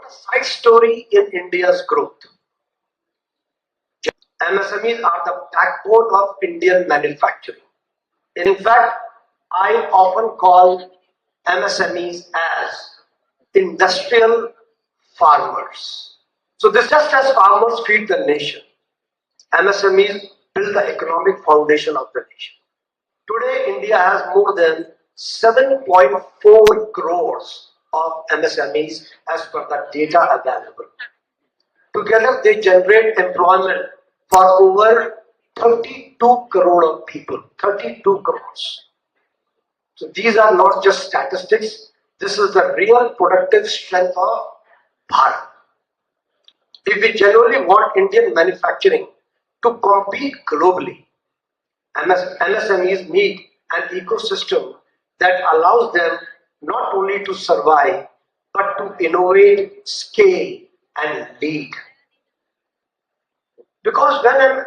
a side story in India's growth. MSMEs are the backbone of Indian manufacturing. In fact, I often call MSMEs as industrial farmers. So this just as farmers feed the nation, MSMEs build the economic foundation of the nation. Today, India has more than 7.4 crores of MSMEs as per the data available. Together, they generate employment for over 32 crore of people, 32 crores. So these are not just statistics, this is the real productive strength of Bharat. If we genuinely want Indian manufacturing to compete globally, MSMEs need an ecosystem that allows them not only to survive, but to innovate, scale, and lead. Because when an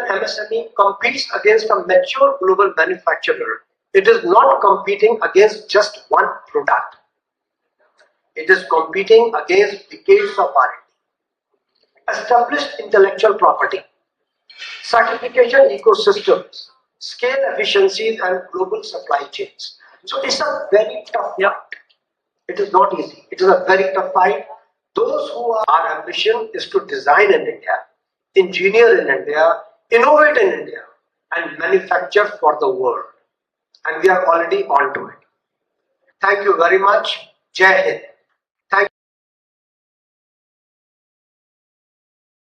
MSME competes against a mature global manufacturer, it is not competing against just one product. It is competing against decades of R&D, established intellectual property, certification ecosystems, scale efficiencies, and global supply chains. So it's a very tough fight. It is not easy. It is a very tough fight. Those who are, our ambition is to design in India, engineer in India, innovate in India, and manufacture for the world. And we are already on to it. Thank you very much. Jai Hind.